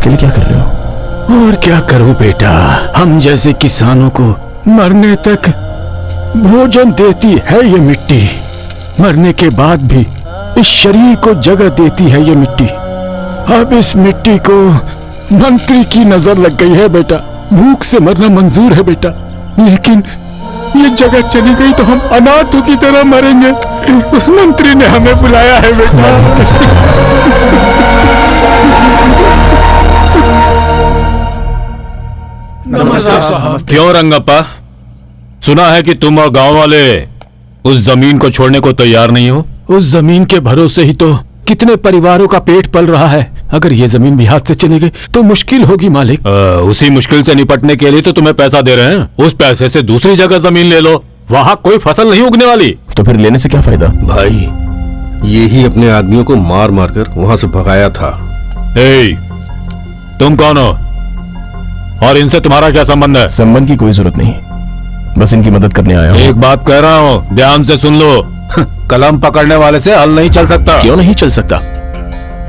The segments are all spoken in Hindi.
अकेले क्या कर रहे हो? और क्या करूं बेटा, हम जैसे किसानों को मरने तक भोजन देती है ये मिट्टी, मरने के बाद भी इस शरीर को जगह देती है ये मिट्टी। अब इस मिट्टी को मंत्री की नजर लग गई है बेटा, भूख से मरना मंजूर है बेटा, लेकिन ये जगह चली गई तो हम अनाथों की तरह मरेंगे। उस मंत्री ने हमें बुलाया है बेटा। नमस्ते। क्यों रंगप्पा, सुना है कि तुम और गांव वाले उस जमीन को छोड़ने को तैयार नहीं हो? उस जमीन के भरोसे ही तो कितने परिवारों का पेट पल रहा है। अगर ये जमीन भी हाथ से चली गई तो मुश्किल होगी मालिक। उसी मुश्किल से निपटने के लिए तो तुम्हें पैसा दे रहे हैं। उस पैसे से दूसरी जगह जमीन ले लो, वहाँ कोई फसल नहीं उगने वाली। तो फिर लेने से क्या फायदा? भाई, ये ही अपने आदमियों को मार मार कर वहाँ से भगाया था। तुम कौन हो और इनसे तुम्हारा क्या संबंध है? संबंध की कोई जरूरत नहीं, बस इनकी मदद करने आया हूँ। एक बात कह रहा हूँ, ध्यान से सुन लो। कलम पकड़ने वाले से हल नहीं चल सकता। क्यों नहीं चल सकता?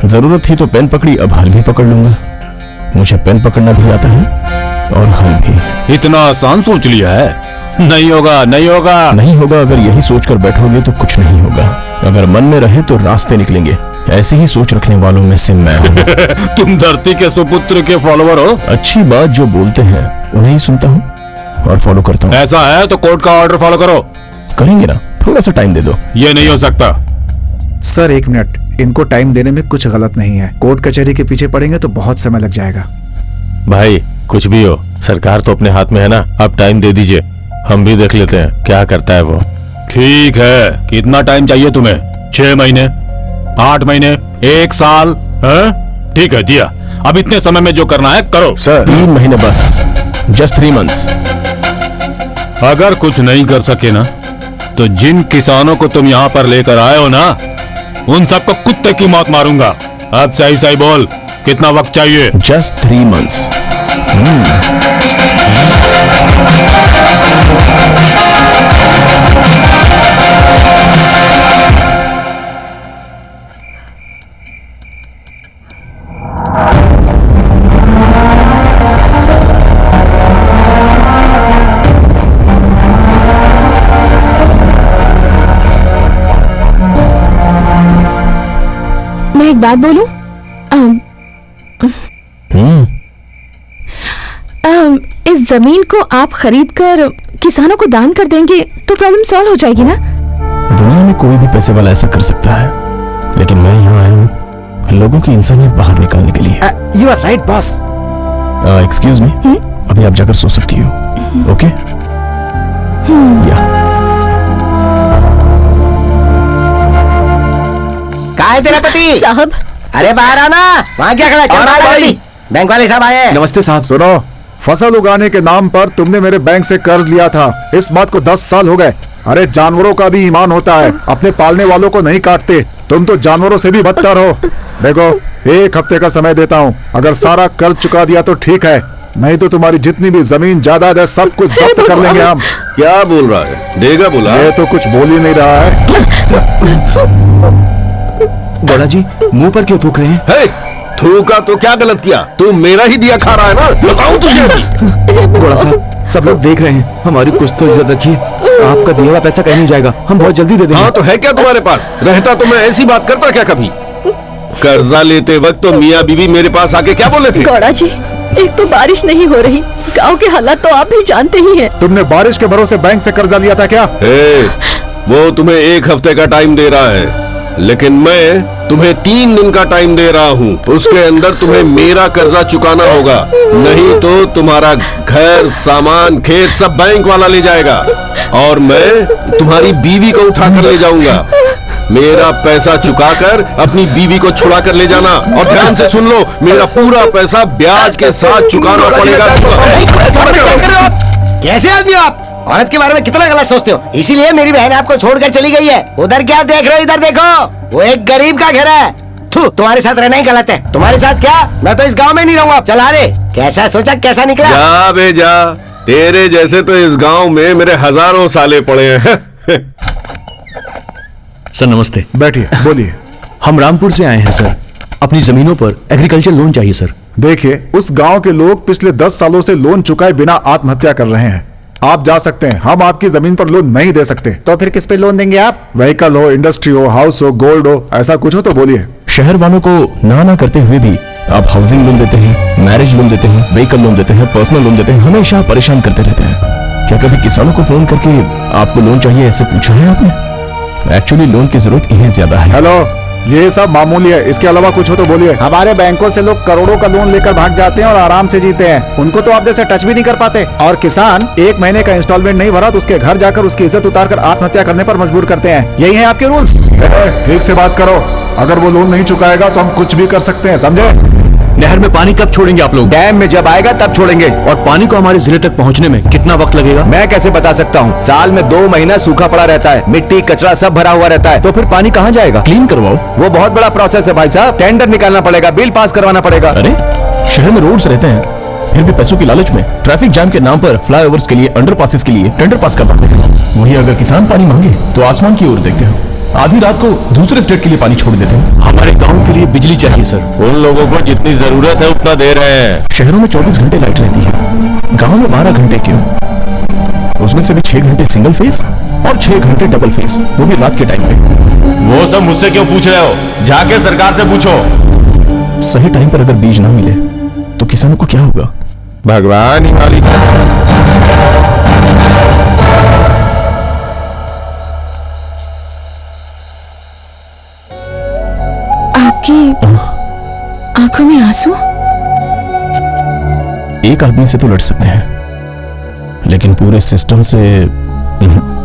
जरूरत थी तो पेन पकड़ी, अब हल भी पकड़ लूंगा। मुझे पेन पकड़ना भी आता है और हल भी। इतना आसान सोच लिया है? नहीं होगा, नहीं होगा, नहीं होगा। अगर यही सोचकर बैठोगे तो कुछ नहीं होगा। अगर मन में रहे तो रास्ते निकलेंगे। ऐसी ही सोच रखने वालों में से मैं हूँ। तुम धरती के सुपुत्र के फॉलोवर हो। अच्छी बात जो बोलते हैं उन्हें ही सुनता हूँ और फॉलो करता हूँ। ऐसा है तो कोर्ट का ऑर्डर फॉलो करो। करेंगे ना, थोड़ा सा टाइम दे दो। ये नहीं हो सकता। सर एक मिनट, इनको टाइम देने में कुछ गलत नहीं है। कोर्ट कचहरी के पीछे पड़ेंगे तो बहुत समय लग जाएगा। भाई कुछ भी हो, सरकार तो अपने हाथ में है ना। अब टाइम दे दीजिए, हम भी देख लेते हैं क्या करता है वो। ठीक है, कितना टाइम चाहिए तुम्हें? 6 महीने, 8 महीने, 1 साल? ठीक है, दिया। अब इतने समय में जो करना है करो। सर 3 महीने बस, जस्ट 3 मंथ्स। अगर कुछ नहीं कर सके ना, तो जिन किसानों को तुम यहाँ पर लेकर आए हो ना, उन सबको कुत्ते की मौत मारूंगा। अब सही सही बोल, कितना वक्त चाहिए? Just 3 months. मैं एक बात बोलूं? इस जमीन को आप खरीद कर किसानों को दान कर देंगे तो प्रॉब्लम सॉल्व हो जाएगी ना? दुनिया में कोई भी पैसे वाला ऐसा कर सकता है, लेकिन मैं यहाँ आया हूँ लोगों की इंसानियत बाहर निकालने के लिए। You are right boss. Excuse me, अभी आप जाकर सो सकती हो। ओके? कहाँ है तेरा पति? साहब, अरे बाहर आना। वहाँ क्या खड़ा? चल बाहर जल्दी। बैंक वाले साहब आए। नमस्ते साहब। सुनो, फसल उगाने के नाम पर तुमने मेरे बैंक से कर्ज लिया था। इस बात को 10 साल हो गए। अरे जानवरों का भी ईमान होता है, अपने पालने वालों को नहीं काटते। तुम तो जानवरों से भी बदतर हो। देखो, 1 हफ्ते का समय देता हूँ। अगर सारा कर्ज चुका दिया तो ठीक है, नहीं तो तुम्हारी जितनी भी जमीन जायदाद है सब कुछ जब्त कर लेंगे हम। क्या बोल रहा है? देगा बोला? ये तो कुछ बोल ही नहीं रहा है। बड़ा जी, मुंह पर क्यों थूक रहे हैं? हे, थूका तो क्या गलत किया? तू मेरा ही दिया खा रहा है ना? बताऊं तुझे? बड़ा साहब, सब लोग देख रहे हैं, हमारी कुछ तो इज्जत रखिए। आपका दिया हुआ पैसा कहीं नहीं जाएगा, हम बहुत जल्दी दे देंगे। हाँ तो है क्या तुम्हारे पास? रहता तो मैं ऐसी बात करता क्या कभी? कर्जा लेते वक्त तो मियाँ बीवी मेरे पास आके क्या बोले थे? गौड़ा जी, एक तो बारिश नहीं हो रही, गांव के हालात तो आप भी जानते ही हैं। तुमने बारिश के भरोसे बैंक से कर्जा लिया था क्या? वो तुम्हें 1 हफ्ते का टाइम दे रहा है, लेकिन मैं तुम्हें 3 दिन का टाइम दे रहा हूँ। उसके अंदर तुम्हें मेरा कर्जा चुकाना होगा, नहीं तो तुम्हारा घर, सामान, खेत सब बैंक वाला ले जाएगा और मैं तुम्हारी बीवी को उठा कर ले जाऊंगा। मेरा पैसा चुकाकर अपनी बीवी को छुड़ा कर ले जाना। और ध्यान से सुन लो, मेरा पूरा पैसा ब्याज के साथ चुकाना पड़ेगा। कैसे आदमी हो आप? औरत के बारे में कितना गलत सोचते हो। इसीलिए मेरी बहन आपको छोड़कर चली गई है। उधर क्या देख रहे हो? इधर देखो, वो एक गरीब का घर है। तुम्हारे साथ रहना ही गलत है। तुम्हारे साथ क्या? मैं तो इस गांव में नहीं रहूंगा। चला रे, कैसा सोचा कैसा निकला? जा बे जा, तेरे जैसे तो इस गांव में मेरे हजारों साले पड़े हैं। सर नमस्ते। बैठिए, बोलिए। हम रामपुर से आए हैं सर, अपनी जमीनों पर एग्रीकल्चर लोन चाहिए सर। देखिए, उस गांव के लोग पिछले 10 सालों से लोन चुकाए बिना आत्महत्या कर रहे हैं। आप जा सकते हैं, हम आपकी जमीन पर लोन नहीं दे सकते। तो फिर किस पे लोन देंगे आप? व्हीकल हो, इंडस्ट्री हो, हाउस हो, गोल्ड हो, ऐसा कुछ हो तो बोलिए। शहर वालों को ना करते हुए भी आप हाउसिंग लोन देते हैं, मैरिज लोन देते हैं, व्हीकल लोन देते हैं, पर्सनल लोन देते हैं, हमेशा परेशान करते रहते हैं। क्या कभी किसानों को फोन करके आपको लोन चाहिए ऐसे पूछा है आपने? एक्चुअली लोन की जरूरत इन्हें ज्यादा है। हेलो, ये सब मामूली है, इसके अलावा कुछ हो तो बोलिए। हमारे बैंकों से लोग करोड़ों का लोन लेकर भाग जाते हैं और आराम से जीते हैं। उनको तो आप जैसे टच भी नहीं कर पाते। और किसान 1 महीने का इंस्टॉलमेंट नहीं भरा तो उसके घर जाकर उसकी इज्जत उतारकर आत्महत्या करने पर मजबूर करते हैं। यही है आपके रूल्स। ठीक से बात करो, अगर वो लोन नहीं चुकाएगा तो हम कुछ भी कर सकते हैं, समझे? नहर में पानी कब छोड़ेंगे आप लोग? डैम में जब आएगा तब छोड़ेंगे। और पानी को हमारे जिले तक पहुंचने में कितना वक्त लगेगा? मैं कैसे बता सकता हूँ? साल में 2 महीना सूखा पड़ा रहता है, मिट्टी कचरा सब भरा हुआ रहता है। तो फिर पानी कहाँ जाएगा? क्लीन करवाओ। वो बहुत बड़ा प्रोसेस है भाई साहब, टेंडर निकालना पड़ेगा, बिल पास करवाना पड़ेगा। अरे शहर में रोड्स रहते हैं, फिर भी पैसों की लालच में ट्रैफिक जाम के नाम पर फ्लाईओवर्स के लिए, अंडरपासेस के लिए टेंडर पास कर पाते हैं। वही अगर किसान पानी मांगे तो आसमान की ओर देखते हैं, आधी रात को दूसरे स्टेट के लिए पानी छोड़ देते हैं। हमारे गांव के लिए बिजली चाहिए सर। उन लोगों को जितनी जरूरत है उतना दे रहे हैं। शहरों में 24 घंटे लाइट रहती है, गांव में 12 घंटे क्यों? उसमें से भी 6 घंटे सिंगल फेस और 6 घंटे डबल फेस, वो भी रात के टाइम पे। वो सब मुझसे क्यों पूछ रहे हो? जाके सरकार से पूछो। सही टाइम पर अगर बीज ना मिले तो किसानों को क्या होगा? भगवान ही मालिक है। आपकी आंखों में आंसू? एक आदमी से तो लड़ सकते हैं, लेकिन पूरे सिस्टम से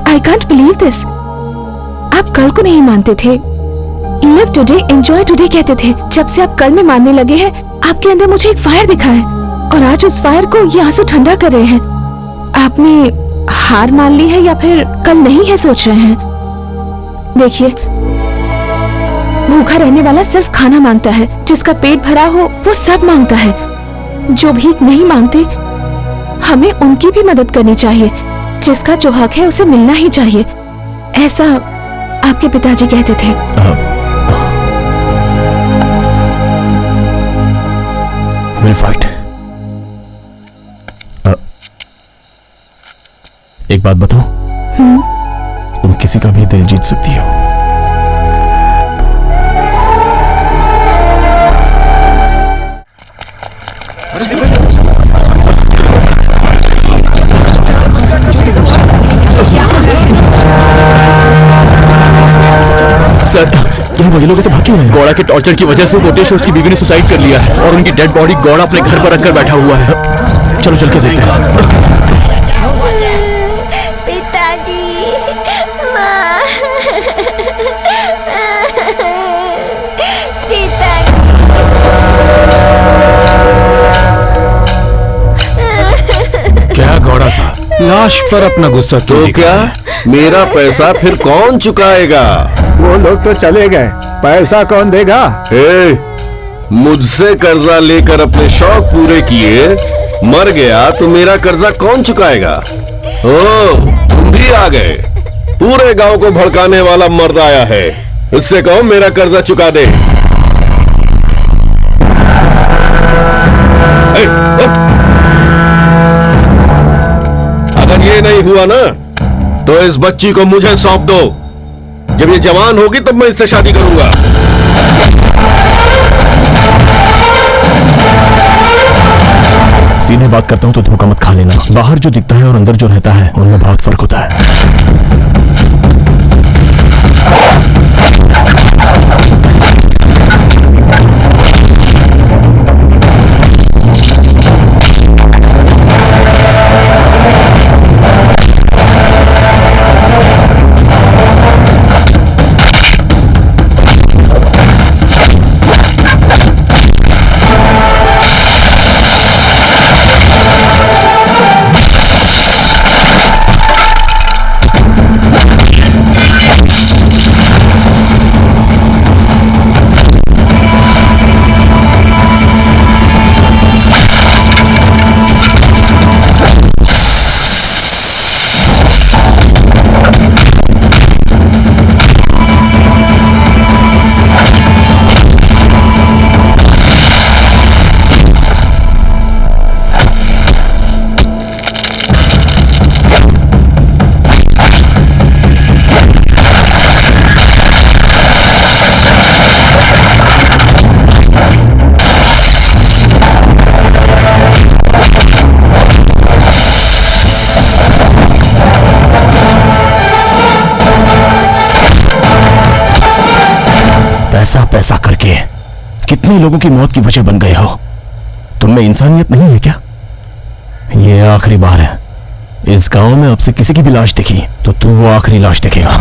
आई कांट बिलीव दिस। आप कल को नहीं मानते थे, लिव टुडे एंजॉय टुडे कहते थे। जब से आप कल में मानने लगे हैं, आपके अंदर मुझे एक फायर दिखा है और आज उस फायर को ये आंसू ठंडा कर रहे हैं। आपने हार मान ली है या फिर कल नहीं है सोच रहे हैं? देखिए, भूखा रहने वाला सिर्फ खाना मांगता है, जिसका पेट भरा हो वो सब मांगता है। जो भीख नहीं मांगते, हमें उनकी भी मदद करनी चाहिए। जिसका जो हक है उसे मिलना ही चाहिए, ऐसा आपके पिताजी कहते थे। Will fight. एक बात बताओ, तुम किसी का भी दिल जीत सकती हो। सर, क्या वही लोग ऐसे भाग क्यों हैं? गौड़ा के टॉर्चर की वजह से कोटेश और उसकी बीवी ने सुसाइड कर लिया है और उनकी डेड बॉडी गौड़ा अपने घर पर रखकर बैठा हुआ है। चलो चल के देखते हैं। पिताजी, माँ, पिताजी। क्या गौड़ा साहब, लाश पर अपना गुस्सा तो क्या मेरा पैसा फिर कौन चुकाएगा? वो लोग तो चले गए, पैसा कौन देगा? मुझसे कर्जा लेकर अपने शौक पूरे किए, मर गया तो मेरा कर्जा कौन चुकाएगा? ओ, तुम भी आ गए। पूरे गांव को भड़काने वाला मर्द आया है, उससे कहो मेरा कर्जा चुका दे। अगर ये नहीं हुआ ना तो इस बच्ची को मुझे सौंप दो। जब ये जवान होगी तब मैं इससे शादी करूंगा। सीधे बात करता हूं तो धोखा मत खा लेना। बाहर जो दिखता है और अंदर जो रहता है उनमें बहुत फर्क होता है। पैसा करके कितने लोगों की मौत की वजह बन गए हो। तुम में इंसानियत नहीं है क्या? ये आखिरी बार है। इस गांव में अब से किसी की भी लाश दिखी तो तू वो आखिरी लाश दिखेगा।